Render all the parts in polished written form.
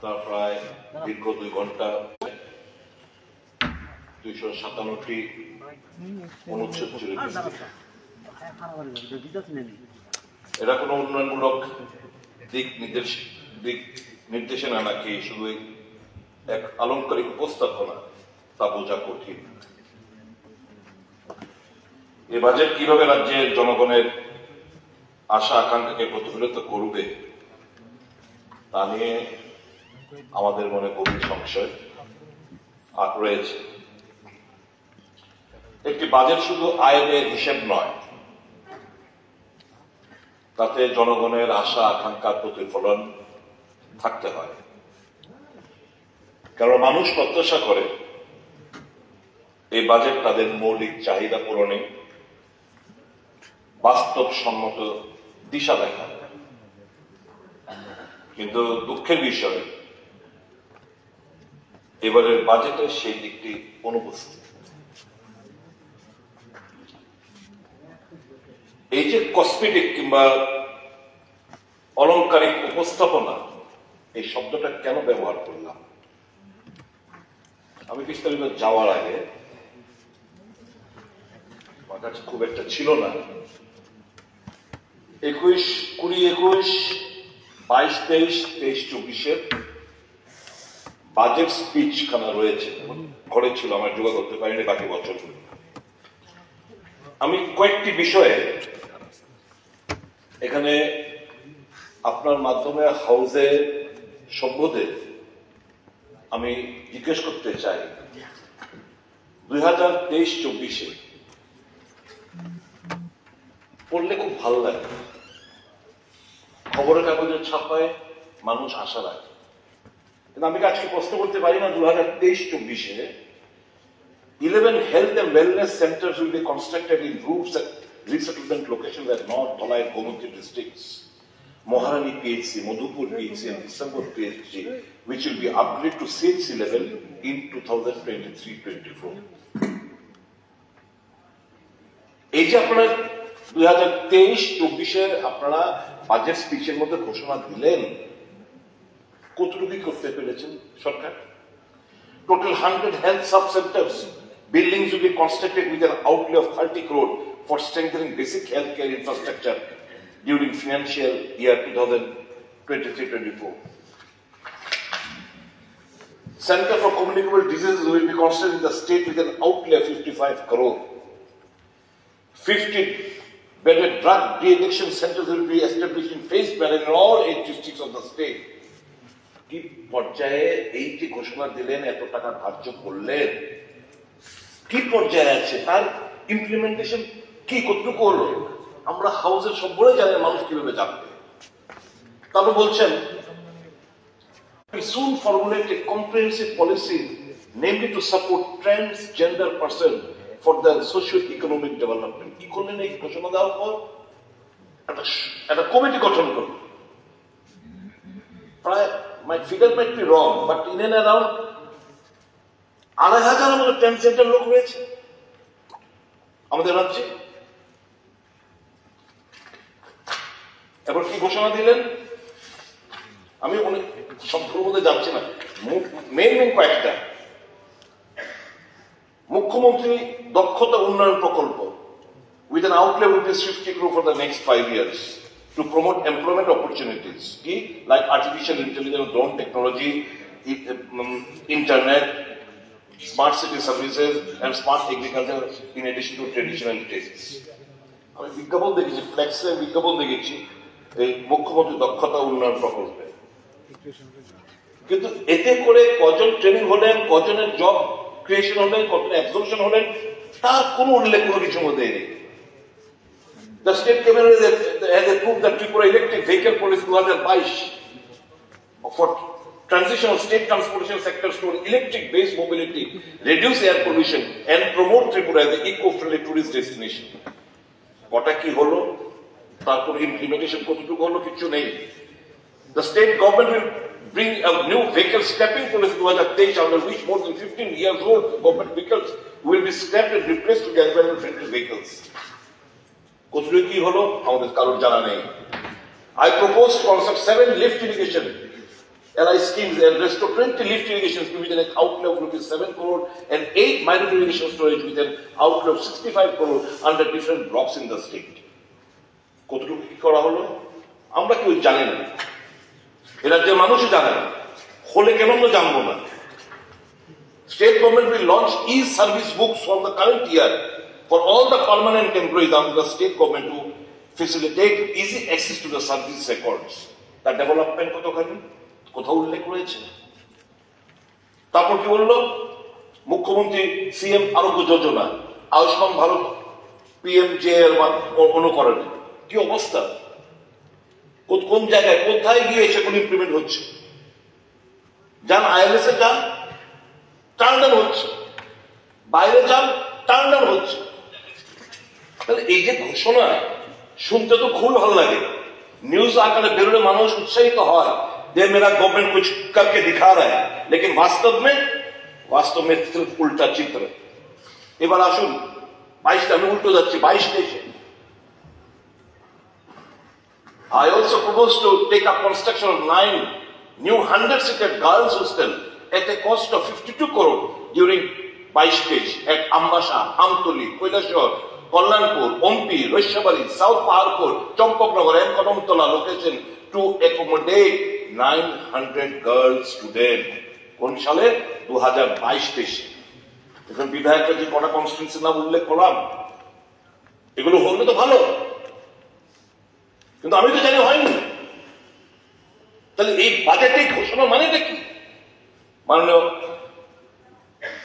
তার প্রায় দীর্ঘ 2 ঘন্টা 257টি অনুচ্ছেদ জুড়ে এটা কোনো উন্নয়নমূলক দিক নির্দেশনা নাকি শুধু এক আলংকারিক উপস্থাপনা তা বোঝা কঠিন। এই বাজেট কিভাবে রাজ্যের জনগণের আশা আকাঙ্ক্ষাকে প্রতিফলিত করবে তা নিয়ে আমাদের মনে গভীর সংশয় রয়েছে। একটি বাজেট শুধু আয় ব্যয়ের হিসেব নয়, তাতে জনগণের আশা আকাঙ্ক্ষার প্রতিফলন থাকতে হয়। কারণ মানুষ প্রত্যাশা করে এই বাজেট তাদের মৌলিক চাহিদা পূরণে বাস্তবসম্মত দিশা দেখায়। কিন্তু দুঃখের বিষয় এবারের বাজেটে সেই দিকটি অনুপস্থিত। এই যে কসমেটিক কিংবা অলংকারিক উপস্থাপনা, এই শব্দটা কেন ব্যবহার করলাম? আমি বিস্তারিত যাওয়ার আগে আমার কাছে খুব একটা ছিল না 21, 20, 21, 22, 23, 23, 24 বাজেট স্পিচ খানা রয়েছে, ঘরে ছিল, আমার যোগা করতে পারিনি বাকি বছরগুলো। আমি কয়েকটি বিষয়ে এখানে আপনার মাধ্যমে হাউসে সভ্যদের আমি জিজ্ঞেস করতে চাই। 2023-24 পড়লে খুব ভালো লাগে, খবরের কাগজের ছাপায় মানুষ আশা রাখে। কিন্তু আমি আজকে প্রশ্ন করতে পারি না 2023-24 11 health and wellness centers will be constructed in groups at resettlement locations at North, Dholai and Gomuti districts, Moharani PHC, Madhupur PHC and December PHC, which will be upgraded to CHC level in 2023-24. এই যে আপনারা 2023-24 আপনারা budget স্পিচের মধ্যে ঘোষণা দিলেন, কতটুকু করতে পেরেছেন সরকার? Total 100 health sub-centers, buildings will be constructed with an outlay of 30 crore for strengthening basic healthcare infrastructure during financial year 2023-24. Center for Communicable Diseases will be constructed in the state with an outlay of 55 crore. 50-bedded drug de-addiction centers will be established in phased manner in all 8 districts of the state. কি পর্যায়ে এই যে ঘোষণা দিলেন, এত টাকা ধার্য করলেন, কি পর্যায়ে আছে তার ইমপ্লিমেন্টেশন কি কতটুকু হলো? আমরা হাউসের সবগুলোই জানেন, মানুষ কিভাবে জানবে। তারপর বলছেন we soon formulate a comprehensive policy namely to support transgender person for their socio-economic development. কি করলেন? এই ঘোষণা দেওয়ার পর একটা কমিটি গঠন করল। প্রায় my figure might be wrong, but in and around 2,500 মতো ট্রান্সজেন্ডার লোক রয়েছে আমাদের রাজ্যে। এবার কি ঘোষণা দিলেন? আমি অনেক সবগুলোর মধ্যে যাচ্ছি না, মেন কয়েকটা। মুখ্যমন্ত্রী দক্ষতা উন্নয়ন প্রকল্প with an outlay of 50 crore for the next 5 years to promote employment opportunities like artificial intelligence, drone technology, internet, smart city services and smart agriculture in addition to traditional tastes. আমি বিজ্ঞাপন দেখেছি, ফ্লেক্সে বিজ্ঞাপন দেখেছি এই মুখ্যমন্ত্রী দক্ষতা উন্নয়ন প্রকল্পে। কিন্তু এতে করে কজন ট্রেনিং হলেন, কজনের জব ক্রিয়েশন হলেন, কজন অ্যাবজর্পশন হলেন, তার কোনো উল্লেখ কোনো কিছুর মধ্যে নেই। The state cabinet has approved the Tripura electric vehicle policy 2022 for transition of state transportation sectors to electric-based mobility, reduce air pollution, and promote Tripura as an eco-friendly tourist destination. কটা কি হলো, তারপর ইমপ্লিমেন্টেশন কতটুকু হলো, কিছু নেই। The state government will bring a new vehicle scrapping policy 2023 under which more than 15 years old government vehicles will be scrapped and replaced with environment-friendly vehicles. কতটুকু কি হলো আমাদের কারোর জানা নেই। I propose to construct 7 lift irrigation LI schemes and restore 20 lift irrigations with an outlay of rupees 7 crore and 8 minor irrigation storage with an outlay of 65 crore under different blocks in the state. কতটুকু কি করা হলো আমরা কেউ জানি না, এরা যে মানুষই জানে না, হলে কেন আমরা জানবো না? State government will launch e-service books from the current year for all the permanent employees under the state government to facilitate easy access to the service records. That development কতখানি কোথাও উল্লেখ রয়েছে? তারপর কি বললো মুখ্যমন্ত্রী সিএম আরোগ্য যোজনা, আয়ুষ্মান ভারত পিএমজে এর অনুকরণে কি অবস্থা? কোন জায়গায় কোথায় গিয়ে সেগুলো ইমপ্লিমেন্ট হচ্ছে? যান আইএলএস এ যান, টার্নডাউন হচ্ছে, বাইরে যান, টার্নডাউন হচ্ছে। তাহলে এই যে ঘোষণা শুনতে তো খুবই ভালো লাগে, নিউজ আকারে বেরোলে মানুষ উৎসাহিত হয় যে মেরা गवर्नमेंट कुछ करके दिखा रहा है, लेकिन वास्तव में सिर्फ उल्टा चित्र। এবার আসুন 22 আমি উল্টো যাচ্ছি 22 দেশে। I also propose to take up construction of 9 new 100-seated girls hostel at a cost of 52 crore during 22 stage at Ambasha, Amtoli, Kailashahar, Kallanpur, Ompi, Roishwari, South Paharpur, Champaknagar and Kadamtola location to accommodate 900 girl students. কোন সালে? 2022 এখন বিধায়করা যে কটা constituency নাম উল্লেখ করলাম, এগুলো হলে তো ভালো, কিন্তু আমি তো জানি হয়নি। তাহলে এই বাজেটে ঘোষণা মানেটা কি? মাননীয়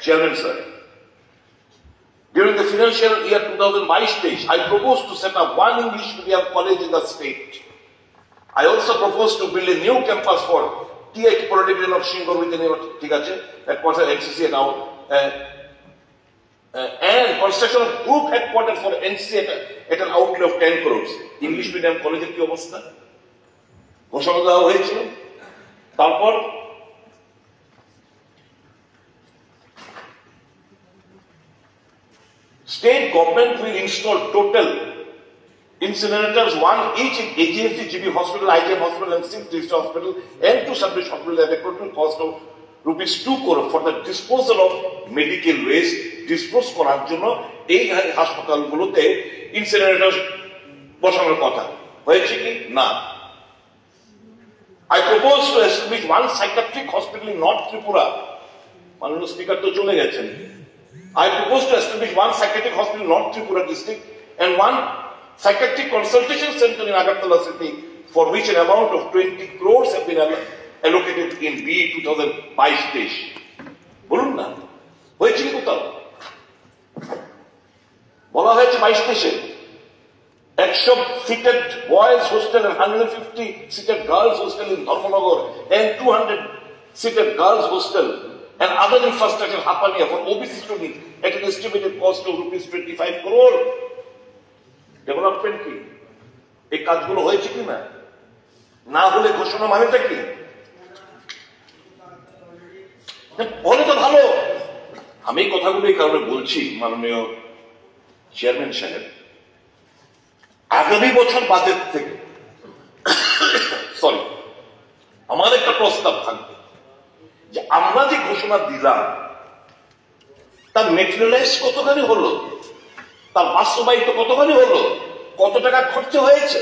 chairman sir, during the financial year 2022, I propose to set up one English medium college in the state. I also propose to build a new campus for TH Polytechnic of Shingor with a ঠিক আছে, that was an NCC now, and construction of group headquarters for NCC at an outlay of 10 crores. English medium কলেজের কি অবস্থা? ঘোষণা দেওয়া হয়েছিল, তারপর state government will install total incinerators, one each in AGMC GB Hospital, IGM Hospital and 6 district hospital and 2 sub-district hospitals at a total cost of rupees 2 crore for the disposal of medical waste. Dispose করার জন্য এই হাসপাতালগুলোতে ইনসিনারেটর বসানোর কথা হয়েছে কি না? I propose to establish one psychiatric hospital in North Tripura. মাননীয় স্পিকার তো চলে গেছেন। I propose to establish one psychiatric hospital in North Tripura district and one psychiatric consultation center in Agartala city, for which an amount of 20 crores have been allocated in B 2022. বলুন না হয়েছে কি কোথাও? বলা হয়েছে 22 100 seated boys hostel and 150 seated girls hostel in Dharmanagar and 200 seated girls hostel and other infrastructure Hapania for OBC students at an estimated cost of rupees 25 crore. Development কি? এই কাজগুলো হয়েছে কি না? না হলে ঘোষণা মানেটা কি? বলে তো ভালো। আমি এই কথাগুলো এই কারণে বলছি মাননীয় চেয়ারম্যান সাহেব, আগামী বছর বাজেট থেকে সরি আমার একটা প্রস্তাব থাকবে যে আমরা যে ঘোষণা দিলাম তার মেটেরিয়ালাইজ কতখানি হলো, তার বাস্তবায়িত কতখানি হলো, কত টাকা খরচ হয়েছে।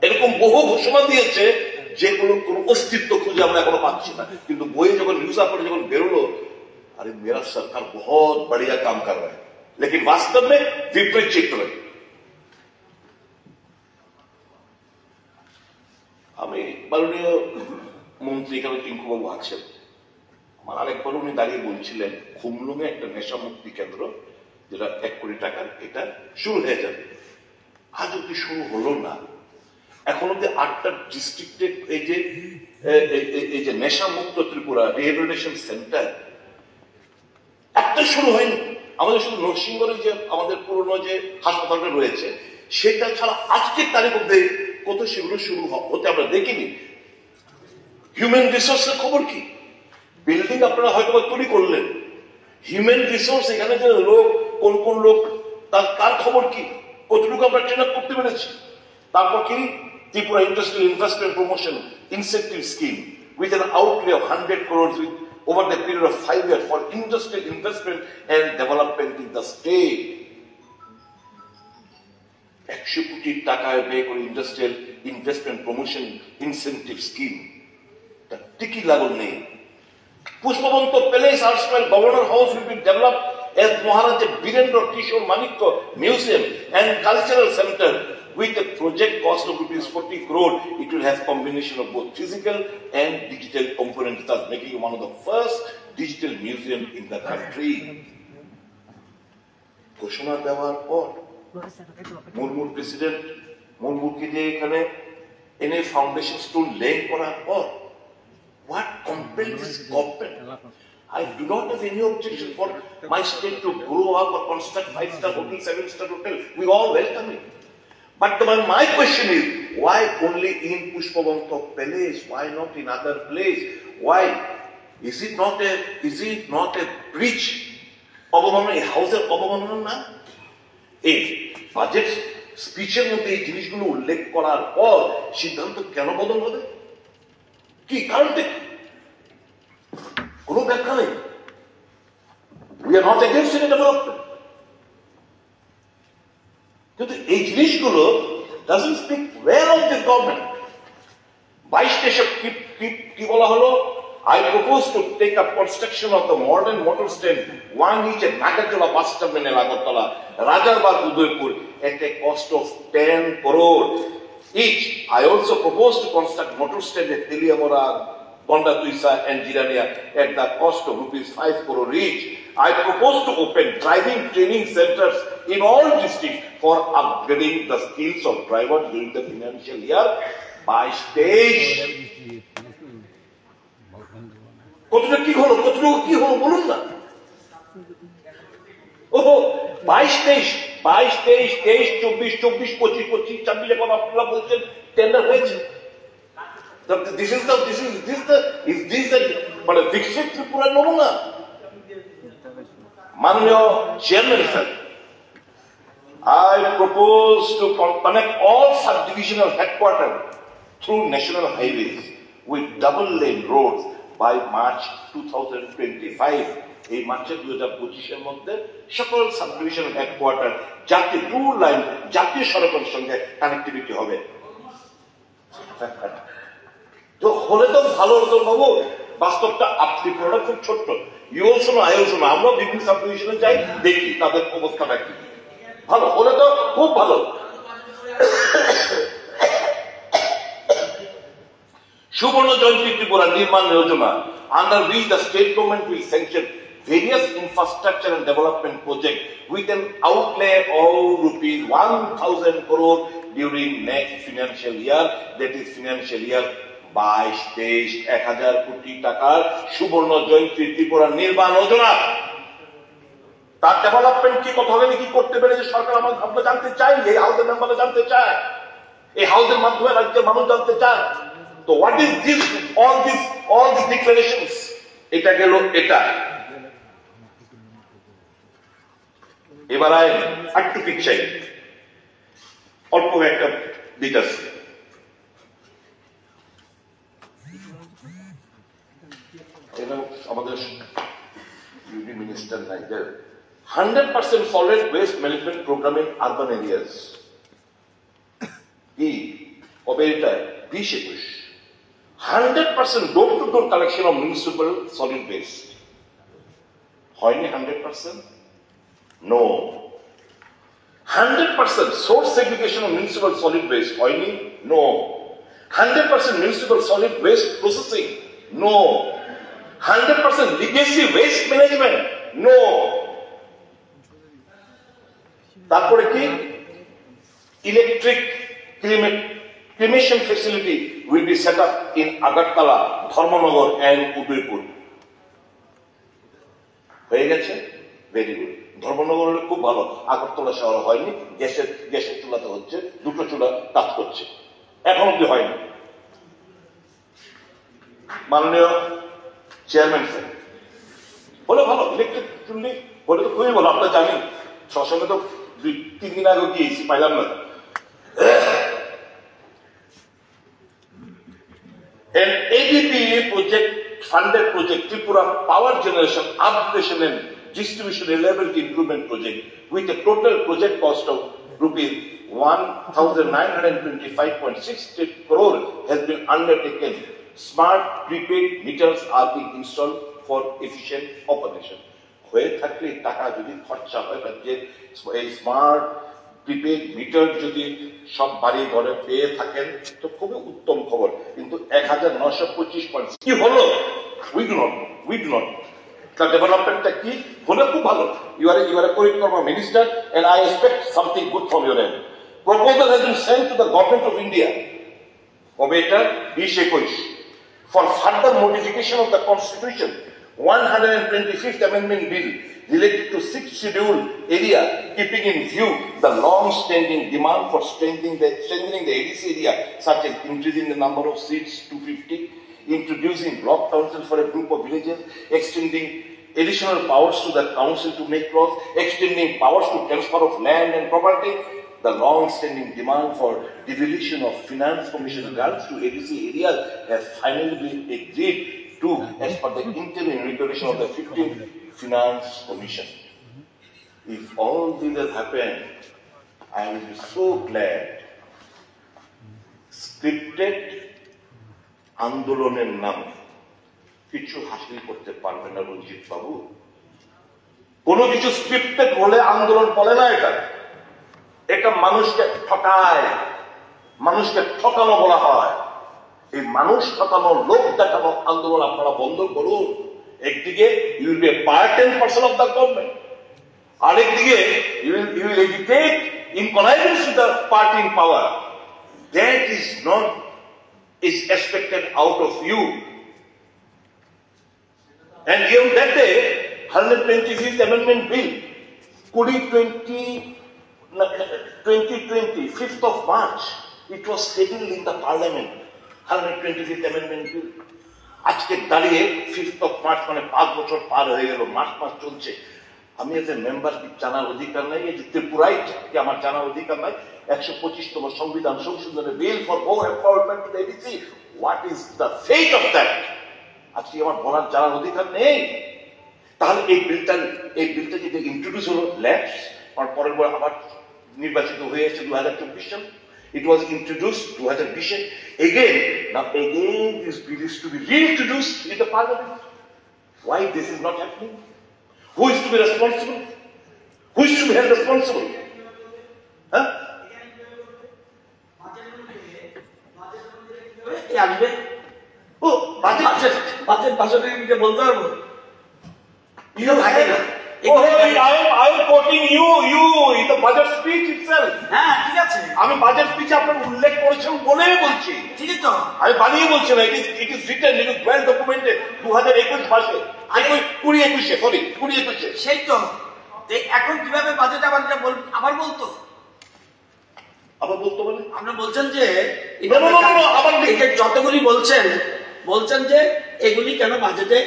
এরকম বহু ঘোষণা দিয়েছে যেগুলো কোনো অস্তিত্ব খুঁজে আমরা এখনো পাচ্ছি না, কিন্তু বইয়ে যখন নিউজ পেপারে যখন বেরোলো, अरे मेरा सरकार बहुत बढ़िया काम कर रहा है, लेकिन वास्तव में विपरीत चित्र। আমি মাননীয় মন্ত্রী এখানে টিঙ্কুবাবু আছেন, আমার আরেকবার উনি দাঁড়িয়ে বলছিলেন খুমলুঙে একটা নেশা মুক্তি কেন্দ্র যেটা 1 কোটি টাকার, এটা শুরু হয়ে যাবে। আজ অব্দি শুরু হলো না। এখন অব্দি 8টা ডিস্ট্রিক্টে এই যে নেশা মুক্ত ত্রিপুরা রিহেবিলিটেশন সেন্টার একটা শুরু হয়নি। আমাদের শুধু নরসিংগড়ে যে আমাদের পুরনো যে হাসপাতালটা রয়েছে সেটা ছাড়া আজকের তারিখ অব্দি কত সেগুলো শুরু হতে আমরা দেখিনি। হিউম্যান রিসোর্সের খবর কি? বিল্ডিং আপনারা হয়তো তৈরি করলেন, হিউম্যান রিসোর্স এখানে যে লোক কোন কোন লোক তার খবর কি? কতটুকু আমরা ট্রেন আপ করতে পেরেছি? তারপর কি Tripura industrial investment promotion incentive scheme, with an outlay of 100 crores over the period of 5 years for industrial investment and development in the state. 100 কোটি টাকা ব্যয় করে industrial investment promotion incentive scheme তার টিকি লাগল নেই। পুষ্পবন্ত প্যালেস আর্টসওয়াইল governor house will be developed as Maharaja Birendra Kishore Manikya Museum and Cultural Center with a project cost of rupees 40 crore. It will have combination of both physical and digital components, thus making it one of the first digital museum in the country. ঘোষণা দেওয়ার পর মুরমুর president মুরমুরকে দিয়ে এখানে এনে foundation stone লে করার পর what compelled this government? I do not have any objection for my state to grow up or construct 5-star hotel, 7-star hotel. We all welcome it. But my question is, why only in Pushpabanta Palace? Why not in other place? Why? Is it not a breach? অবমাননা, এই হাউসের অবমাননা না? এই budget স্পিচের মধ্যে এই জিনিসগুলো উল্লেখ করার পর সিদ্ধান্ত কেন বদল হবে? কি কারণটা কোনো ব্যাখ্যা নেই। We are not against any development. কিন্তু এই জিনিসগুলো doesn't speak well of the government. 22 এসব কি বলা হলো? I propose to take up construction of the modern motor stand, one each at Nagachola bus terminal, Agartala, Rajarbar, Udaipur, at a cost of 10 crore each. I also propose to construct motor stand at Teliamora, Gondatuisa and Jirania at the cost of rupees 5 crore each. I propose to open driving training centers in all districts for upgrading the skills of drivers during the financial year by stage. কতটা কি হলো, কতটুকু কি হলো বলুন না। ওহো 22, 23, 24, 25, 26 এখন আপনারা বলছেন টেন্ডার হয়েছে। মানে বিকশিত ত্রিপুরার নমুনা। মাননীয় chairman sir, I propose to connect all subdivisional headquarters through national highways with double lane roads by March 2025. এই মার্চের 2025-এর মধ্যে সকল সাবডিভিশনাল হেডকোয়ার্টার জাতীয় টু লাইন জাতীয় সড়কের সঙ্গে কানেক্টিভিটি হবে। তো হলে তো ভালো হতো বাবু, বাস্তবটা আপনি পুরোটা খুব ছোট্ট। You also know, I also know, আমরা বিভিন্ন সাবডিভিশনে যাই, দেখি তাদের অবস্থাটা কি। ভালো হলে তো খুব ভালো। সুবর্ণ জয়ন্তী ত্রিপুরা নির্মাণ যোজনা, under which the state government will sanction various infrastructure and development projects with an outlay of rupees 1,000 crore during next financial year, that is financial year 22-23, 1,000 কোটি টাকার সুবর্ণ জয়ন্তী ত্রিপুরা নির্মাণ যোজনা। তার ডেভেলপমেন্ট কি কথা হবে, কি করতে পেরেছে সরকার আমরা জানতে চাই, এই হাউসের মেম্বাররা জানতে চায়, এই হাউসের মাধ্যমে রাজ্যের মানুষ জানতে চায়। তো what is this, all these declarations? এটা গেল এটা। এবার একটু পিক চাই, অল্প একটা দিক আছে। আমাদের ইউডি মিনিস্টার নাইজার 100% solid waste management program in urban areas. কবে এটা 20-21 100% door-to-door collection of municipal solid waste. হয়নি 100%? No. 100% source segregation of municipal solid waste. হয়নি? No. 100% municipal solid waste processing. No. 100% legacy waste management. No. তারপরে কি? Electric cremation facility will be set up in Agartala, Dharmanagar and Udaipur. হয়ে গেছে? Very good. Dharmanagar খুব ভালো, আগরতলা শহর হয়নি, গ্যাসের চুলাতে হচ্ছে, দুটো চুলা কাজ করছে, এখন অব্দি হয়নি। মাননীয় চেয়ারম্যান স্যার, বলে ভালো, ইলেকট্রিক চুল্লি বলে তো খুবই ভালো, আপনারা জানেন। সঙ্গে তো 2-3 দিন আগে গিয়েছি, পাইলাম না। An ADP project, funded project, Tripura Power Generation Upgradation and Distribution Reliability Improvement Project with a total project cost of rupees 1,925.68 crore has been undertaken. Smart prepaid meters are being installed for efficient operation. হয়ে থাকলে টাকা যদি খরচা হয় যে এই smart prepaid metre যদি সব বাড়ি ঘরে পেয়ে থাকেন তো খুবই উত্তম খবর, কিন্তু 1925 কি হলো উই ডু নট তার ডেভেলপমেন্টটা কি হলে খুব ভালো। ইউ আর এ পরিক্রমা minister and I expect something good from your end. Proposal has been sent to the government of India কবে এটা 2021 for further modification of the constitution. 125th amendment bill related to 6th schedule area, keeping in view the long-standing demand for strengthening the ADC area, such as increasing the number of seats to 50, introducing block council for a group of villages, extending additional powers to the council to make laws, extending powers to transfer of land and property. The long-standing demand for devolution of finance commission grants to ADC areas has finally been agreed to as per the interim regulation of the 15th Finance Commission. If all this has happened, I will be so glad. Scripted আন্দোলনের নামে কিছু হাসিল করতে পারবে না রঞ্জিত বাবু। কোনো কিছু scripted হলে আন্দোলন বলে না এটা, এটা মানুষকে ঠকায়, মানুষকে ঠকানো বলা হয়। এই মানুষ ঠকানো, লোক দেখানো আন্দোলন আপনারা বন্ধ করুন। একদিকে you will be a part and parcel of the government, আরেকদিকে you will agitate in connivance with the party in power. That is not is expected out of you. And even that day, 125th Amendment Bill, 2020, 5th of March, it was scheduled in the Parliament, 125th Amendment Bill. আজকে দাঁড়িয়ে 5th of March মানে 5 বছর পার হয়ে গেল, মাস চলছে। আমি as a member কি জানার অধিকার নাই? এই যে ত্রিপুরায় কি আমার জানার অধিকার নাই? 125তম সংবিধান সংশোধনের bill for more empowerment to the ADC, what is the fate of that? আজকে আমার বলার জানার অধিকার নেই। তাহলে এই বিলটা যদি ইন্ট্রোডিউস হলো ল্যাপস, আর পরের বার আবার নির্বাচিত হয়ে এসেছে 2024 সাল, it was introduced 2020 again. Now again this bill is to be reintroduced in the parliament. Why this is not happening? Who is to be responsible? Who is to be held responsible? Huh? Oh, budget বলতে পারবো। I am quoting you in the budget speech itself. হ্যাঁ ঠিক আছে, আমি budget স্পিচে আপনার উল্লেখ করেছেন বলেই বলছি, ঠিক আছে তো আমি বানিয়ে বলছি না। It is written, it is well documented 2021 মাসে, 2021 সেই তো। এখন কিভাবে বাজেট আবার বলতো বলে আপনি বলছেন যে আবার যতগুলি বলছেন যে এগুলি কেন বাজেটে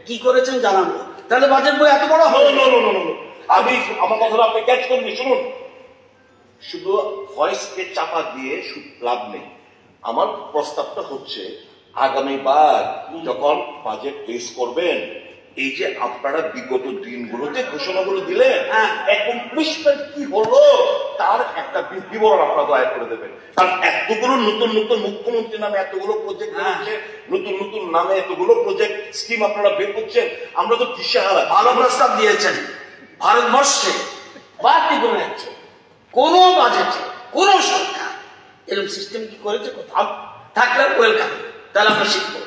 কি করেছেন জানাবো, তাহলে বাজেট বই এত বড় হবে? আমি আমার কথাটা আপনি ক্যাচ করুন, শুনুন। শুধু ভয়েসকে চাপা দিয়ে লাভ নেই। আমার প্রস্তাবটা হচ্ছে আগামীবার যখন বাজেট পেশ করবেন, এই যে আপনারা বিগত দিনগুলোতে ঘোষণাগুলো দিলেন, অ্যাকমপ্লিশমেন্ট কি হলো তার একটা বিবরণ আপনারা দয়া করে দেবেন। কারণ এতগুলো নতুন মুখ্যমন্ত্রী নামে এতগুলো প্রজেক্ট হচ্ছে, নতুন নামে এতগুলো প্রজেক্ট স্কিম আপনারা বের করছেন, আমরা তো দিশেহারা। ভালো প্রস্তাব দিয়েছেন। ভারতবর্ষে বা ত্রিপুরা রাজ্যে কোন বাজেটে কোন সরকার এরকম সিস্টেম কি করেছে? কোথাও থাকলে ওয়েলকাম, তাহলে আমরা শিখবো।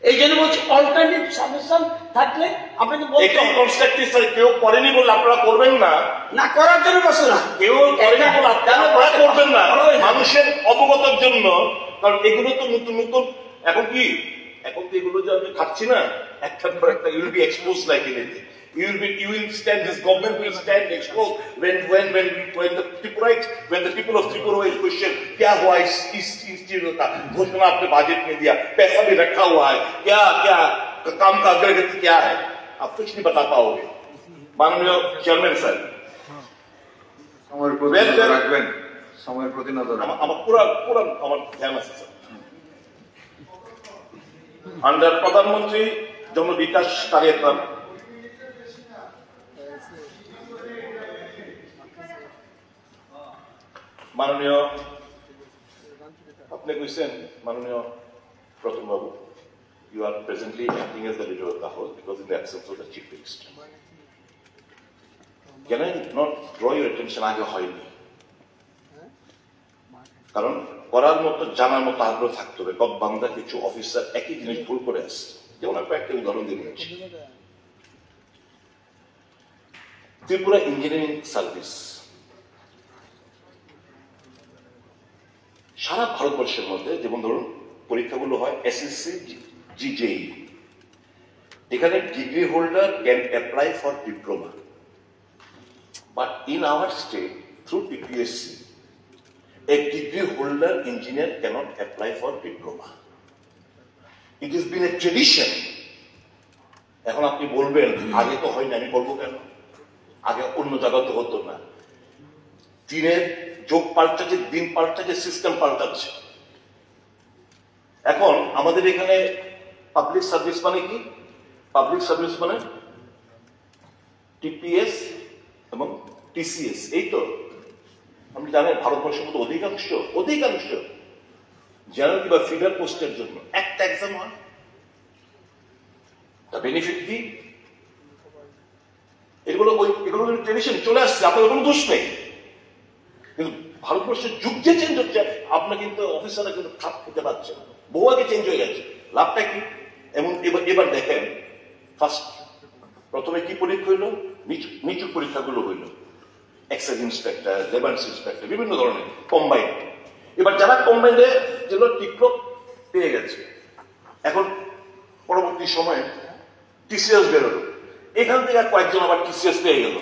এই জন্য বলছি অল্টারনেটিভ সাজেশন থাকলে আপনাকে বলতে কনস্ট্রাকটিভ কেউ করেনি বলে আপনারা করবেন না, না করার জন্য বসে না, কেউ করেনি বলে আপনারা করবেন না, মানুষের অবগতর জন্য। কারণ এগুলো তো নতুন এখন তো এগুলো যে আমি খাচ্ছি না, একটার পর একটা you will be expose like anything. You will stand, this government will stand exposed when the people of Tripura will question, क्या हुआ इस चीजों का? घोषणा आपने बजट में दिया, पैसा भी रखा हुआ है, क्या काम का अग्रगति क्या है? आप कुछ नहीं बता पाओगे। माननीय चेयरमैन सर, সময়ের প্রতি নজর আমার পুরা আমার ধ্যান আছে স্যার। আন্ডার প্রধানমন্ত্রী জন বিকাশ কার্যক্রম মাননীয় আপনি কইছেন মাননীয় প্রথম বাবু you are presently acting as the leader of the house because in the absence of the chief minister. Can I not draw your attention আগে হয়নি কারণ করার মতো জানার মতো আগ্রহ থাকতে হবে কব বাংলা কিছু অফিসার একই জিনিস ভুল করে আসছে যেমন আমি একটা উদাহরণ দিয়ে দিচ্ছি ত্রিপুরা ইঞ্জিনিয়ারিং সার্ভিস সারা ভারতবর্ষের মধ্যে যেমন ধরুন পরীক্ষাগুলো হয় এসএসসি জিজেই এখানে degree holder can apply for diploma but in our state through TPSC a degree holder engineer cannot apply for diploma. It has been a tradition. এখন আপনি বলবেন আগে তো হয় না আমি বলবো কেন আগে অন্য জায়গা তো হতো না দিনের যোগ পাল্টাচ্ছে দিন পাল্টাচ্ছে সিস্টেম পাল্টাচ্ছে এখন আমাদের এখানে পাবলিক সার্ভিস মানে কি পাবলিক সার্ভিস মানে টিপিএস এবং টিসিএস এই তো আপনি জানেন ভারতবর্ষের মধ্যে অধিকাংশ জেনারেল কিংবা ফিডার পোস্টের জন্য একটা এক্সাম হয় তা বেনিফিট কি এগুলো ট্রেডিশন চলে আসছে আপনার কোনো দোষ নেই কিন্তু ভারতবর্ষের যুগ যে চেঞ্জ হচ্ছে আপনার কিন্তু অফিসাররা কিন্তু খাপ খেতে পারছে না বহু আগে চেঞ্জ হয়ে গেছে লাভটা কি এমন এবার দেখেন ফার্স্ট প্রথমে কি পরীক্ষা হইল নিচু পরীক্ষাগুলো হইল এক্সাইজ ইন্সপেক্টর লেবার্স ইন্সপেক্টর বিভিন্ন ধরনের কম্বাইন্ড এবার যারা কম্বাইন্ডে যেগুলো টিকটক পেয়ে গেছে এখন পরবর্তী সময়ে টিসিএস বেরোলো এখান থেকে কয়েকজন আবার টিসিএস পেয়ে গেল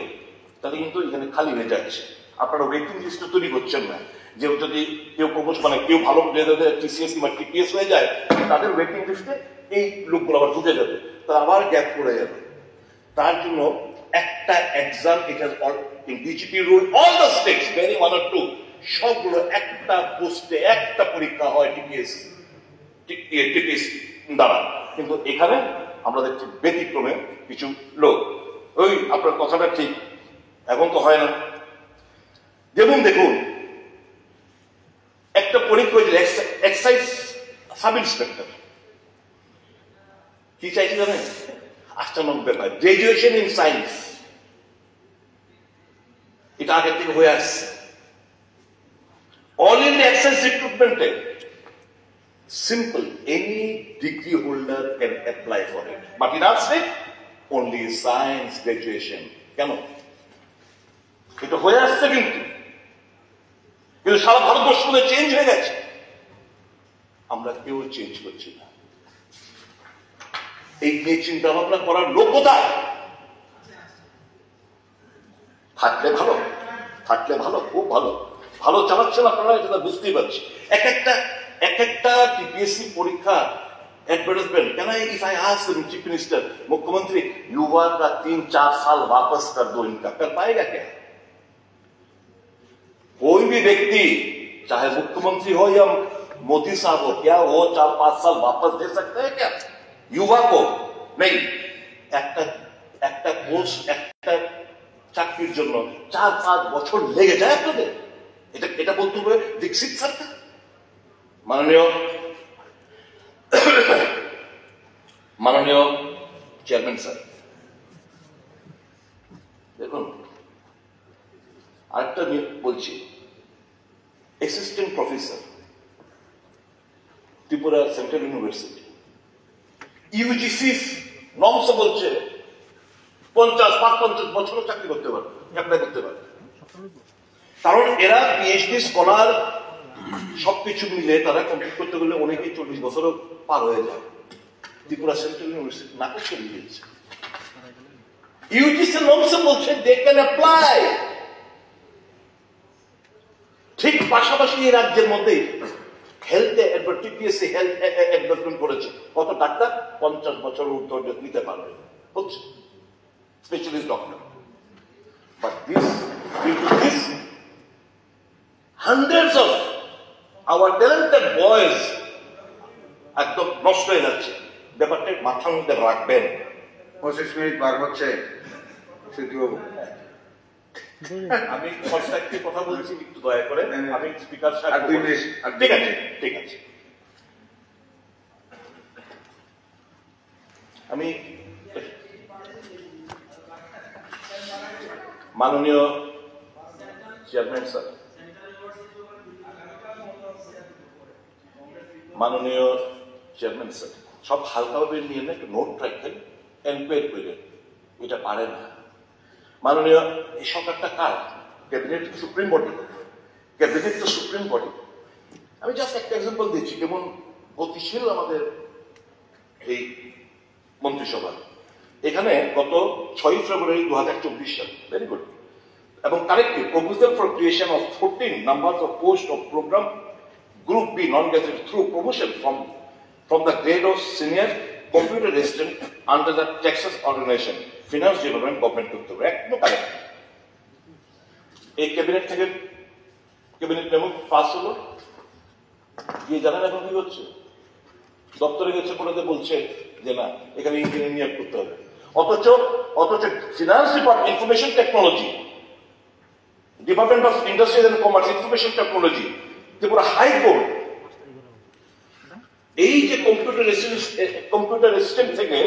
তাহলে কিন্তু এখানে খালি হয়ে যাচ্ছে আপনারা ওয়েটিং লিস্ট তৈরি করছেন না যে যদি কেউ প্রপোজ মানে কেউ ভালো টিসিএস কিংবা টিপিএস হয়ে যায় তাদের ওয়েটিং লিস্টে এই লোকগুলো আবার ঢুকে যাবে তা আবার গ্যাপ পড়ে যাবে তার জন্য একটা exam it has all in DGP rule all the states very one or two সবগুলো একটা পোস্টে একটা পরীক্ষা হয় টিপিএস দ্বারা কিন্তু এখানে আমরা দেখছি ব্যতিক্রমে কিছু লোক ওই আপনার কথাটা ঠিক এখন তো হয় না যেমন দেখুন একটা পরীক্ষা হয়েছিল এক্সাইজ সাব ইন্সপেক্টর কি চাইছি জানেন 98 ব্যাপার গ্রাজুয়েশন ইন সায়েন্স এটা আগের থেকে হয়ে আসছে অল ইন্ডিয়া এক্সাইজ রিক্রুটমেন্টে simple any degree holder can apply for it but in our state only science graduation কেন এটা হয়ে আসছে কিন্তু সারা ভারতবর্ষ মধ্যে চেঞ্জ হয়ে গেছে আমরা কেউ চেঞ্জ করছি না এই নিয়ে চিন্তা ভাবনা করার লোক কোথায় থাকলে ভালো খুব ভালো চালাচ্ছেন আপনারা এটা বুঝতেই পারছি এক একটা টিপিএসসি পরীক্ষা एडवर्टाइजमेंट कहना है if I ask the chief minister मुख्यमंत्री युवा का 3-4 साल वापस कर दो इनका कर पाएगा क्या कोई भी व्यक्ति चाहे मुख्यमंत्री हो या मोदी साहब हो क्या वो 4-5 साल वापस दे सकते हैं क्या युवा को नहीं একটা পোস্ট একটা চাকরির জন্য 4-5 বছর লেগে যায় আপনাদের এটা বলতে হবে দীক্ষিত সরকার মাননীয় চেয়ারম্যান স্যার দেখুন আরেকটা বলছি assistant professor Tripura central university UGC norms বলছে 50 বছরও চাকরি করতে পারবে অ্যাপ্লাই করতে পারবে কারণ এরা পিএইচডি স্কলার সবকিছু মিলে তারা কমপ্লিট করতে গেলে অনেকেই 40 বছরও পার হয়ে যায় ত্রিপুরা সেন্ট্রাল ইউনিভার্সিটি নাকে চলে গিয়েছে ইউজিসি নমস বলছে দে ক্যান অ্যাপ্লাই ঠিক পাশাপাশি এই রাজ্যের মধ্যে হেলথ টিপিএসসি হেলথ অ্যাডভার্টাইজমেন্ট করেছে কত ডাক্তার 50 বছর ঊর্ধ্ব নিতে পারবে হচ্ছে specialist doctor but this hundreds of our talented boys একদম নষ্ট হয়ে যাচ্ছে ব্যাপারটা মাথার মধ্যে রাখবেন। 25 মিনিট বার হচ্ছে সিদ্ধিবাবু। আমি কনস্ট্রাক্টিভ কথা বলছি, একটু দয়া করে আমি স্পিকার আর সাহেব 2 মিনিট, আর 2 ঠিক আছে মিনিট। ঠিক আছে। আমি মাননীয় চেয়ারম্যান স্যার, মাননীয় চেয়ারম্যান স্যার সব হালকাভাবে নিয়ে না, একটু নোট রাখেন, এনকোয়ারি করে এটা পারে না। মাননীয় এই সরকারটা কার? ক্যাবিনেট সুপ্রিম বডি, ক্যাবিনেট তো সুপ্রিম বডি। আমি জাস্ট একটা এক্সাম্পল দিচ্ছি কেমন গতিশীল আমাদের এই মন্ত্রিসভা। এখানে গত 6 ফেব্রুয়ারি 2024 সাল, ভেরি গুড, এবং correctly proposal for creation of 14 numbers of post of programme group B non gazetted through promotion from the grade of senior computer assistant under the Texas organization Finance Development Government took the Act. No correct. এই cabinet থেকে cabinet memo pass হলো, গিয়ে জানেন এখন কি হচ্ছে? দপ্তরে গেছে পড়াতে বলছে যে না, এখানে ইঞ্জিনিয়ার নিয়োগ করতে হবে। অথচ finance department, information technology, department of industry and commerce, information technology, Tripura high court এই যে কম্পিউটার অ্যাসিস্ট্যান্ট থেকে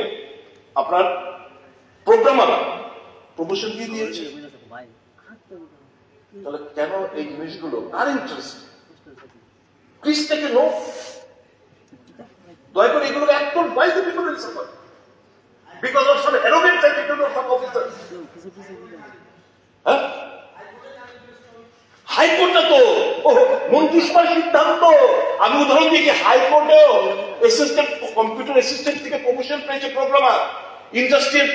আপনার প্রোগ্রামার প্রমোশন দিয়ে দিয়েছে। তাহলে কেন এই জিনিসগুলো কার interest? Please take a note, দয়া করে এগুলো একদম why the people in suffer because of some arrogant attitude of some officer. হ্যাঁ, হাইকোর্টটা তো মন্ত্রিসভার সিদ্ধান্ত। আমি উদাহরণ দিয়েছি, হাইকোর্টেও অ্যাসিস্ট্যান্ট কম্পিউটার অ্যাসিস্ট্যান্ট থেকে প্রমোশন পেয়েছে প্রোগ্রামার, ইন্ডাস্ট্রিয়াল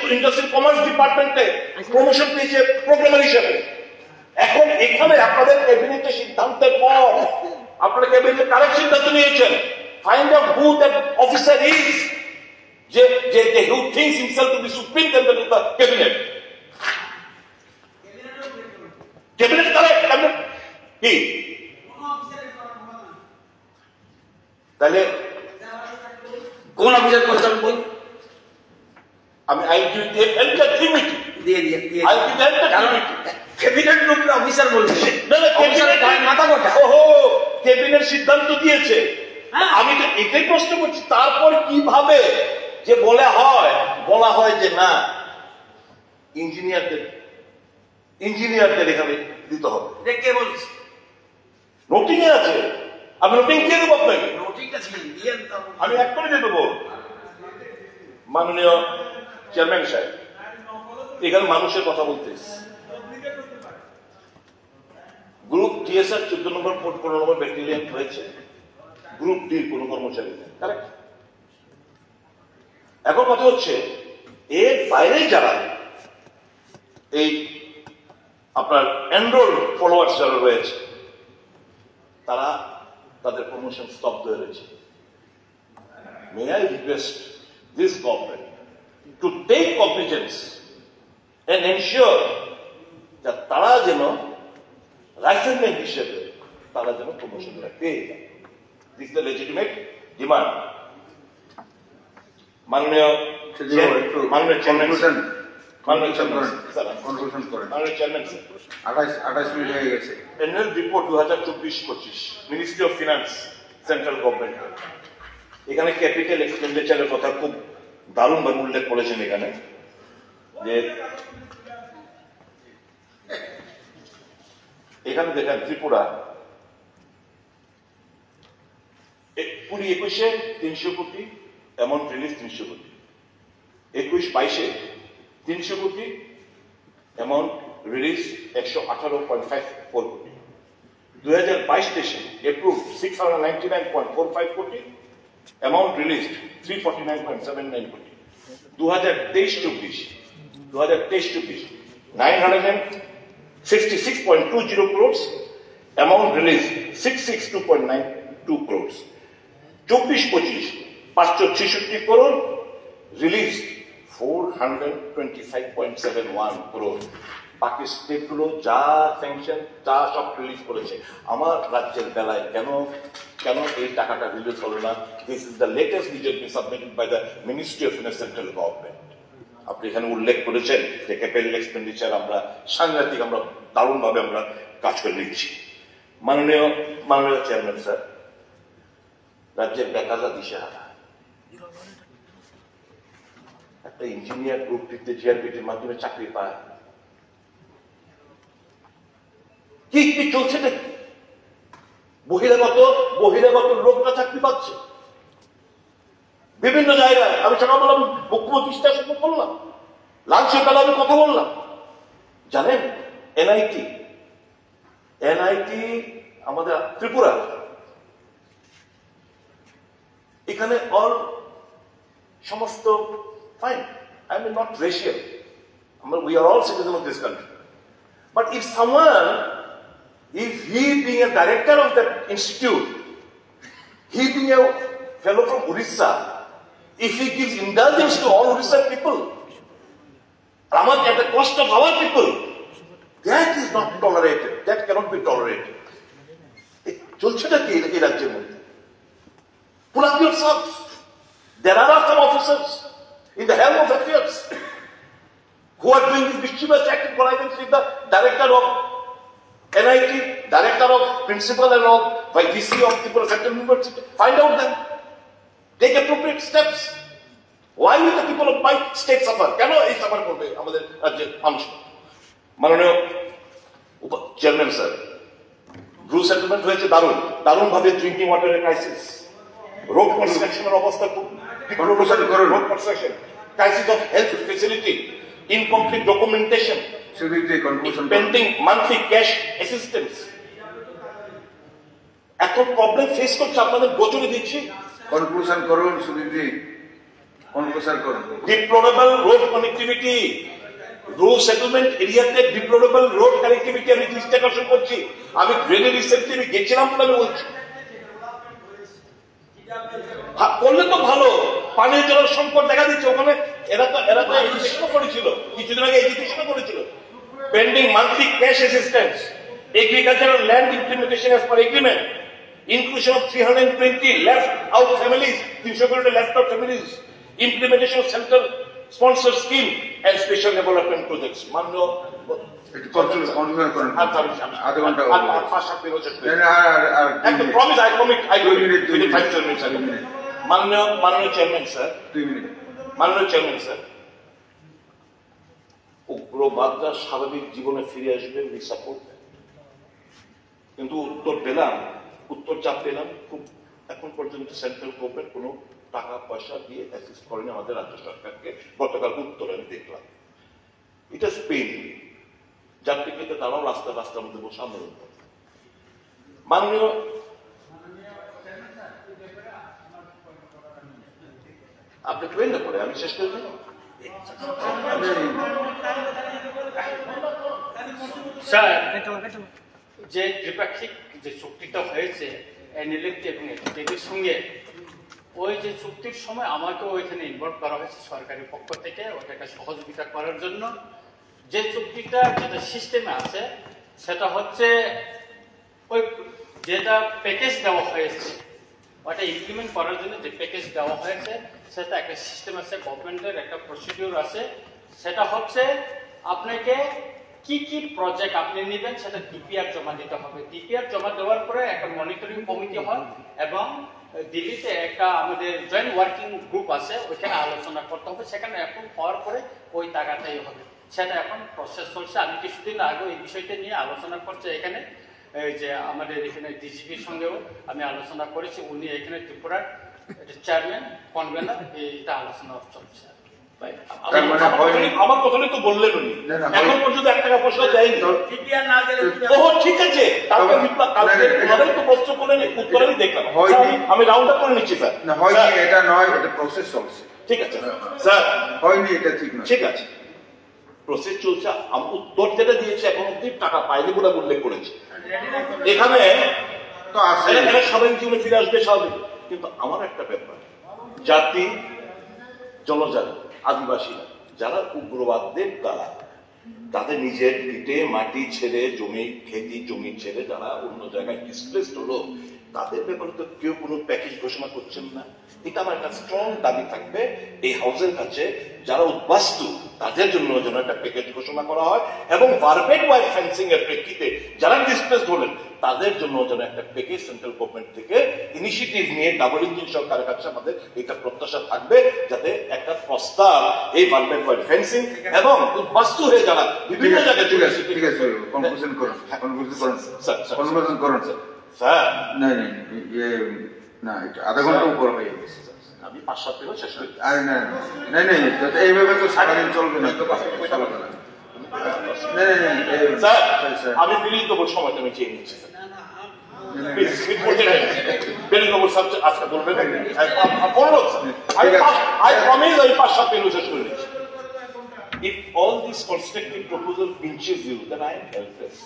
কমার্স ডিপার্টমেন্টে প্রমোশন পেয়েছে প্রোগ্রামার হিসেবে। এখন এখানে আপনাদের ক্যাবিনেটের সিদ্ধান্তের পর আপনারা ক্যাবিনেট কারেক্ট সিদ্ধান্ত নিয়েছেন, find out who that officer is, যে who thinks himself to be supreme cabinet. Cabinet correct, cabinet কি? তাহলে কোন অফিসার করতে হবে বল? আমি দিয়ে ক্যাবিনেটের উপরে অফিসার বলছে, মাথা গোটা। ওহো, ক্যাবিনেট সিদ্ধান্ত দিয়েছে। আমি তো এটাই প্রশ্ন করছি, তারপর কিভাবে যে বলা হয় যে না, ইঞ্জিনিয়ারদের এখানে দিতে হবে। কে বলছে? নোটিং এ আছে। আমি নোটিং কে দেবো আপনাকে? নোটিংটা দিয়ে আমি এক করে দিয়ে দেবো। মাননীয় চেয়ারম্যান সাহেব, এখানে মানুষের কথা বলতে গ্রুপ টিএসআর 14 নম্বর 15 নম্বর ব্যাটালিয়ন হয়েছে, গ্রুপ ডি কোন কর্মচারী কারেক্ট। এখন কথা হচ্ছে এর বাইরে যারা এই আপনার এনরোল ফলোয়ার্স যারা রয়েছে, তারা তাদের প্রমোশন স্তব্ধ হয়ে রয়েছে। May I request this government to take cognizance and ensure that তারা যেন রাইফেলম্যান হিসেবে তারা যেন প্রমোশনটা পেয়ে যায়। This the legitimate demand. মাননীয় চেয়ারম্যান, 28 মিনিট হয়ে গেছে। Annual report 2024-25 ministry of finance central government. এখানে ক্যাপিটাল এক্সপেন্ডিচারের কথা খুব দারুণ ভাবে উল্লেখ করেছেন এখানে, যে এখানে দেখেন ত্রিপুরা 20-21-এ 300 কোটি, অ্যামাউন্ট রিলিজ 300 কোটি, 21-22-এ 300 কোটি, অ্যামাউন্ট রিলিজ 118.54 কোটি, 2022-23 এপ্রুভ 699.45 কোটি, অ্যামাউন্ট রিলিজ 349.79 কোটি, 2023-24 966.20 crores, amount released 662.92 crores, 24-25 566 crore, released 425.71 crore, বাকি স্টেটগুলো যা স্যাংশন তা সব রিলিজ করেছে। আমার রাজ্যের বেলায় কেন কেন এই টাকাটা রিলিজ হলো না? This is the latest reject submitted by the ministry of finance central government. আপনি এখানে উল্লেখ করেছেন যে ক্যাপিটাল এক্সপেন্ডিচার আমরা সাংঘাতিক, আমরা দারুণভাবে আমরা কাজ করে নিচ্ছি। মাননীয় চেয়ারম্যান স্যার, রাজ্যের বেকাররা দিশেহারা। একটা ইঞ্জিনিয়ার গ্রুপটিতে জিআরপিটির মাধ্যমে চাকরি পায়, কি কি চলছে নাকি? বহিরাগত লোকরা চাকরি পাচ্ছে বিভিন্ন জায়গায়। আমি সকালবেলা মুখ্যমন্ত্রী সাথে বললাম, লাঞ্চের বেলা আমি কথা বললাম। জানেন এনআইটি আমাদের ত্রিপুরা, এখানে অল সমস্ত fine, I mean not racial, we are all citizen of this country, but if someone, if he being a director of that institute, he being a fellow from Orissa, if he gives indulgence to all Orissa people, at the cost of our people, that is not tolerated. That cannot be tolerated. চলছেটা কি এই রাজ্যের মধ্যে? Pull up yourselves. There are some officers in the helm of affairs who are doing this mischievous act in connivance with the director of NIT, director of principal and all, by VC of Tripura Central University. Find out them. Take appropriate steps. Why will the people of my state suffer? কেন এই suffer করবে আমাদের রাজ্যের মানুষ? মাননীয় chairman sir, Bru settlement হয়েছে দারুণভাবে। Drinking ওয়াটারের crisis, road কনস্ট্রাকশনের অবস্থা খুব, road construction, crisis of health facility, incomplete documentation, pending monthly cash assistance. এত প্রবলেম ফেস করছে, আপনাদের গোচরে দিচ্ছি। কনক্লুশন করুন সুদীপজি, কনক্লুশন করুন। ডিপ্লোরেবল রোড কানেক্টিভিটি, রো সেটেলমেন্ট এরিয়াতে ডিপ্লোরেবল রোড কানেক্টিভিটি আমি দৃষ্টি আকর্ষণ করছি। আমি গ্রেনে রিসেন্টলি আমি গেছিলাম বলে আমি বলছি, করলে তো ভালো। পানীয় জলের সংকট দেখা দিচ্ছে ওখানে। এরা তো এডুকেশনও করেছিল, কিছুদিন আগে এডুকেশনও করেছিল। Pending monthly cash assistance, agricultural land implementation as per agreement, inclusion of 320 left out families, 320 left out families, implementation of central sponsored scheme and special development projects. মাননীয় মাননীয় চেয়ারম্যান স্যার, উগ্রবাদরা স্বাভাবিক জীবনে ফিরে আসবে, উই সাপোর্ট। কিন্তু উত্তর যা পেলাম, খুব এখন পর্যন্ত সেন্ট্রাল গভর্নমেন্ট কোনো টাকা পয়সা দিয়ে অ্যাসিস্ট করেনি আমাদের রাজ্য সরকারকে। গতকাল উত্তরে আমি দেখলাম, এটা স্পেন, যার প্রেক্ষিতে তারাও রাস্তার মধ্যে বসে আন্দোলন করে। মাননীয় আপনি ট্রেন না করে আমি শেষ করে দিই। স্যার, যে দ্বিপাক্ষিক যে চুক্তিটা হয়েছে এনএলএফটি এবং এফটিএর সঙ্গে, ওই যে চুক্তির সময় আমাকেও ওইখানে ইনভলভ করা হয়েছে সরকারি পক্ষ থেকে, ওটাকে সহযোগিতা করার জন্য। যে চুক্তিটা যেটা সিস্টেমে আছে সেটা হচ্ছে ওই যেটা প্যাকেজ দেওয়া হয়েছে, ওটা ইমপ্লিমেন্ট করার জন্য যে প্যাকেজ দেওয়া হয়েছে সেটা একটা সিস্টেম আছে, গভর্নমেন্টের একটা প্রসিডিউর আছে। সেটা হচ্ছে আপনাকে কি কি প্রজেক্ট আপনি নেবেন সেটা ডিপিআর জমা দিতে হবে। ডিপিআর জমা দেওয়ার পরে একটা মনিটরিং কমিটি হয় এবং দিল্লিতে একটা আমাদের জয়েন্ট ওয়ার্কিং গ্রুপ আছে, ওইখানে আলোচনা করতে হবে। সেখানে এখন হওয়ার পরে ওই টাকাটাই হবে। সেটা এখন প্রসেস চলছে। আমি কিছুদিন আগে এই বিষয়টা নিয়ে আলোচনা করছি এখানে, যে আমাদের এখানে ডিজিপির সঙ্গেও আমি আলোচনা করেছি। উনি এখানে ত্রিপুরার চেয়ারম্যান কনভেনার, এইটা আলোচনা চলছে। আমার কথাই তো বললেন উনি, এখন পর্যন্ত 1 টাকা পয়সা দেয়নি। ঠিক আছে, তো প্রশ্ন করে উত্তরে দেখলাম, আমি রাউন্ড আপ করে নিচ্ছি স্যার। এটা নয়, এটা প্রসেস চলছে। ঠিক আছে স্যার, হয়নি, এটা ঠিক না। ঠিক আছে, প্রসেস চলছে। উত্তর যেটা দিয়েছে এখন অব্দি টাকা পাইনি বলে উল্লেখ করেছে। এখানে তো আছে, স্বাভাবিক জীবনে ফিরে আসবে স্বাভাবিক। কিন্তু আমার একটা ব্যাপার, জাতি জনজাতি আদিবাসীরা যারা উগ্রবাদদের দ্বারা তাদের নিজের ভিটে মাটি ছেড়ে জমি ছেড়ে যারা অন্য জায়গায় ডিসপ্লেসড হলো, তাদের ব্যাপারে তো কেউ কোনো প্যাকেজ ঘোষণা করছেন না। এটা আমার একটা স্ট্রং দাবি থাকবে এই হাউসের কাছে, যারা উদ্বাস্তু তাদের জন্য যেন একটা প্যাকেজ ঘোষণা করা হয়, এবং বারবেট ওয়ার ফেন্সিং এর প্রেক্ষিতে যারা ডিসপ্লেসড হলেন তাদের জন্য যেন একটা প্যাকেজ সেন্ট্রাল গভর্নমেন্ট থেকে ইনিশিয়েটিভ নিয়ে ডাবল ইঞ্জিন সরকারের কাছে আমাদের এটা প্রত্যাশা থাকবে, যাতে একটা প্রস্তাব এই বারবেট ওয়ার ফেন্সিং এবং উদ্বাস্তু হয়ে যারা বিভিন্ন জায়গায় চলে আসে। ঠিক আছে, কনক্লুশন করুন, কনক্লুশন করুন স্যার। না এটা আধা ঘন্টা উপর হয়ে গেছে, আমি 5-7 দিনও শেষ করি। আরে না এইভাবে তো সারাদিন চলবে না তো। স্যার আমি বিলিং কবর সময়টা আমি চেয়ে নিচ্ছি। আজকে বলবেন I promise আমি 5-7 দিনও শেষ করে নিচ্ছি। If all this constructive proposal pinches you, then I am helpless.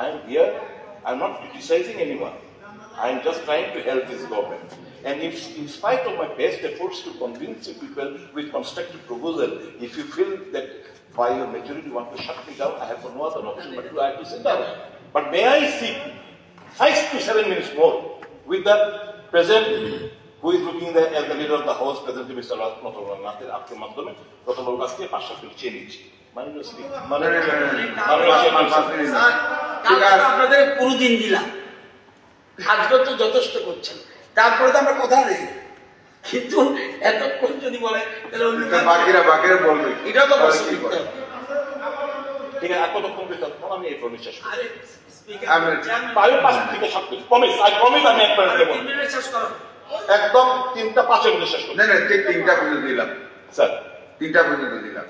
I am here. I am not criticizing anyone. I am just trying to help this government. And if, in spite of my best efforts to convince you people with constructive proposal, if you feel that by your majority want to shut me down, I have no other option but to have to sit down. But may I seek 5 to 7 minutes more with the present, who is looking as the leader of the house, present Mr. Ratnathur Nathir, আপনার মাধ্যমে প্রথমবার কাছ থেকে 5-7 minute চেয়ে নিচ্ছি। আপনাদের পুরো দিন দিলাম, আজকে তো যথেষ্ট করছেন, তারপরে তো আমরা কথা নেই, কিন্তু এতক্ষণ যদি বলে বাকিরা বলবে, এটা তো ঠিক আছে। কতক্ষণ আমি এই প্রমিস শেষ করি। আমি 5 থেকে 7 মিনিট প্রমিস, I promise আমি একবার দেব একদম 3টা-5 মিনিট শেষ করি। না ঠিক 3টা পর্যন্ত দিলাম স্যার, 3টা পর্যন্ত দিলাম,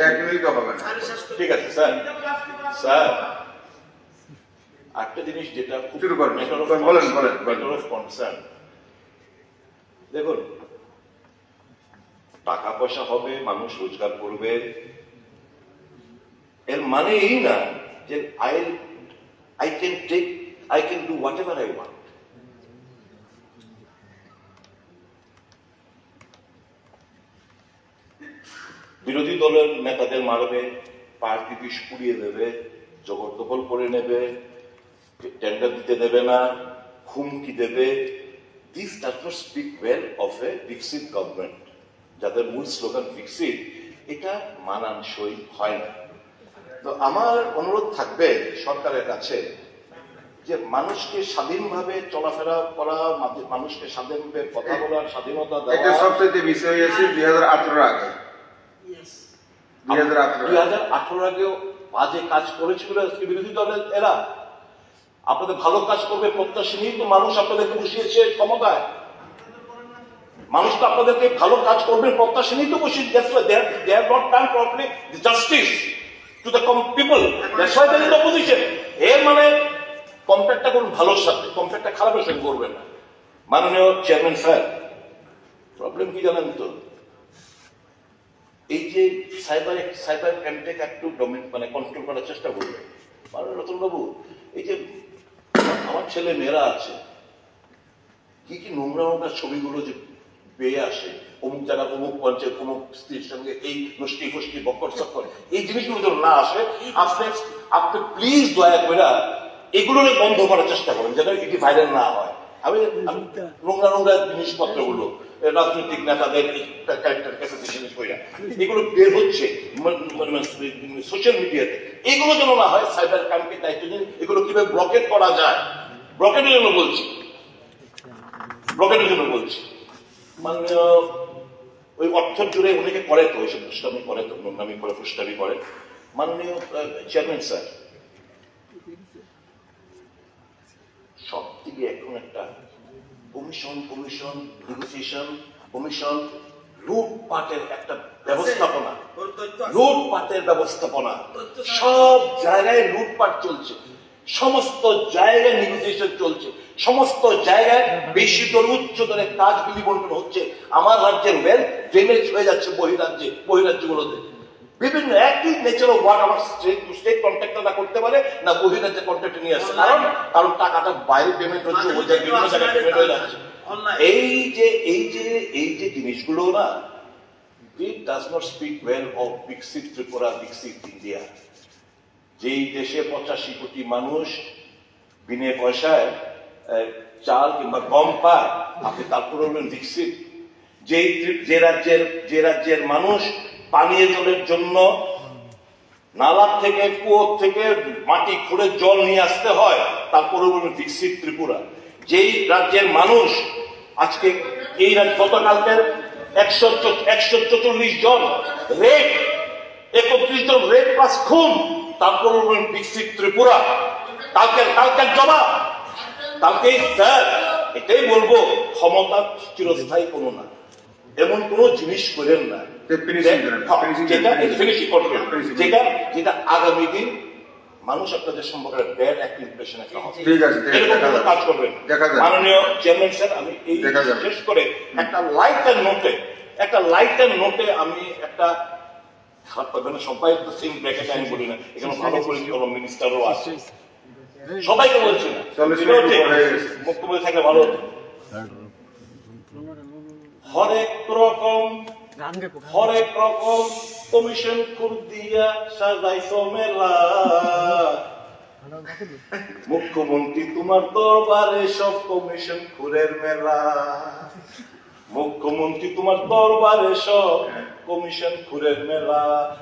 এক মিনিট তো হবে না। ঠিক আছে স্যার। স্যার একটা জিনিস যেটা খুব শুরু করুন, ম্যাটার অফ কনসার্ন, দেখুন টাকা পয়সা হবে, মানুষ রোজগার করবে, এর মানে এই না যে I can do whatever I want. বিরোধী দলের নেতাদের মারবে, পার্টি বিষ পুড়িয়ে দেবে, জবরদখল করে নেবে, টেন্ডার দিতে দেবে না, হুমকি দেবে। This does not speak well of a Viksit government, যাদের মূল স্লোগান Viksit, এটা মানানসই হয় না। তো আমার অনুরোধ থাকবে সরকারের কাছে যে মানুষকে স্বাধীনভাবে চলাফেরা করা, মানুষকে স্বাধীনভাবে কথা বলার স্বাধীনতা দেওয়া। এটা সবচেয়ে বিষয় আছে 2018 আগে। 2018 আগেও বাজে কাজ করেছিল বিরোধী দলের এরা। আপনাদের ভালো কাজ করবে প্রত্যাশা নিয়েই তো মানুষ আপনাদেরকে বসিয়েছে ক্ষমতায়। মানুষ তো আপনাদেরকে ভালো কাজ করবে প্রত্যাশা নিয়েই তো বসিয়েছে। They have not done properly the justice to the people. That's why they are in opposition. এর মানে কম্পেয়ারটা করুন ভালোর সাথে, কম্পেয়ারটা খারাপের সঙ্গে করবেন না। মাননীয় চেয়ারম্যান স্যার, প্রবলেম কি জানেন তো, এই যে সাইবার ক্রাইমটাকে একটু মানে কন্ট্রোল করার চেষ্টা করবে। মাননীয় রতন বাবু, এই যে আমার ছেলে মেয়েরা আছে, কি নোংরা ছবিগুলো যে পেয়ে আসে, অমুক জায়গায় অমুক পঞ্চায়েত অমুক স্ত্রীর সঙ্গে এই গোষ্ঠী গোষ্ঠী বক্কর চক্কর, এই জিনিসগুলো যেন না আসে, আপনি প্লিজ দয়া করে এগুলো বন্ধ করার চেষ্টা করেন, যেন এটি ভাইরাল না হয়। আমি নোংরা জিনিসপত্রগুলো রাজনৈতিক নেতাদের জিনিস এগুলো বের হচ্ছে সোশ্যাল মিডিয়াতে, এগুলো যেন না হয়। সাইবার ক্রাইমকে দায়িত্ব দিন, এগুলো কিভাবে ব্লকেট করা যায়, ব্লকেটের জন্য বলছি, মাননীয় ওই অর্থ জুড়ে অনেকে করে তো ওইসব ফুষ্টামি করে, তো নোংরামি করে, ফুষ্টামি করে। মাননীয় চেয়ারম্যান স্যার, সব থেকে এখন একটা কমিশন নেগোসিয়েশন, লুটপাটের একটা ব্যবস্থাপনা, সব জায়গায় লুটপাট চলছে, সমস্ত জায়গায় নেগোসিয়েশন চলছে, সমস্ত জায়গায় বেশি দর উচ্চ দরে কাজ বিলিবন্টন হচ্ছে। আমার রাজ্যের ওয়েলথ ড্রেনেজ হয়ে যাচ্ছে বহিরাজ্যগুলোতে। বিভিন্ন একই নেচার অফ ওয়ার্ক আমার স্টেট কন্ট্রাক্টররা করতে পারে না বহিরাজ্যে কন্ট্রাক্টর নিয়ে আসছে, কারণ টাকাটা বাইরে পেমেন্ট হচ্ছে, ওই জায়গায় বিভিন্ন জায়গায় পেমেন্ট হয়ে যাচ্ছে। এই যে জিনিসগুলো না does not speak well of Viksit Tripura, Viksit India. যেই দেশে 85 কোটি মানুষ বিনে পয়সায় চাল কিংবা গম পায়, আপনি তারপরে বলবেন বিকশিত। যে রাজ্যের মানুষ পানীয় জলের জন্য নালা থেকে কুয়ো থেকে মাটি খুঁড়ে জল নিয়ে আসতে হয়, তারপরে বলবেন বিকশিত ত্রিপুরা। যেই রাজ্যের মানুষ আজকে এই গতকালকের 144 জন রেপ, 31 জন রেপ প্লাস খুন, তারপর বলবেন বিকশিত ত্রিপুরা। কালকের জবাব কালকে স্যার এটাই বলবো, ক্ষমতা চিরস্থায়ী কোনো না, এমন কোন জিনিস করেন না যেটা আগামী দিন মানুষ আপনাদের সম্পর্কে ব্যাড একটা ইমপ্রেশন একটা হবে। এরকম কাজ করবেন মাননীয় চেয়ারম্যান স্যার। আমি এই শেষ করে একটা লাইটার নোটে আমি একটা খারাপ পাবেন না, সবাই সেম ব্র্যাকেটে আমি বলি না, এখানে ভালো করে মিনিস্টারও আছে, সবাইকে বলছি না, মুখ্যমন্ত্রী থাকলে ভালো হতো। হরেক রকম কমিশন খুর দিয়া সাজাইছো মেলা, মুখ্যমন্ত্রী তোমার দরবারে সব কমিশন খুরের মেলা, মুখ্যমন্ত্রী তোমার দরবারে সব কমিশন খুরের মেলা।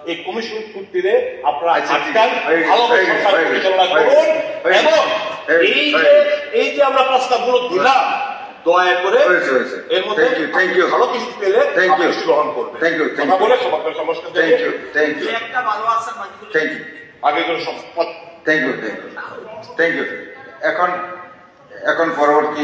এই কমিশন খুঁটিরে আপনারা পরিচালনা করুন, এবং এই যে আমরা প্রস্তাবগুলো দিলাম, দয়া করে এর মধ্যে ভালো কিছু পেলে গ্রহণ করবে। কথা বলে সবাইকে সমস্যা একটা ভালো আছে আগে করে সম্পদ। Thank you. এখন পরবর্তী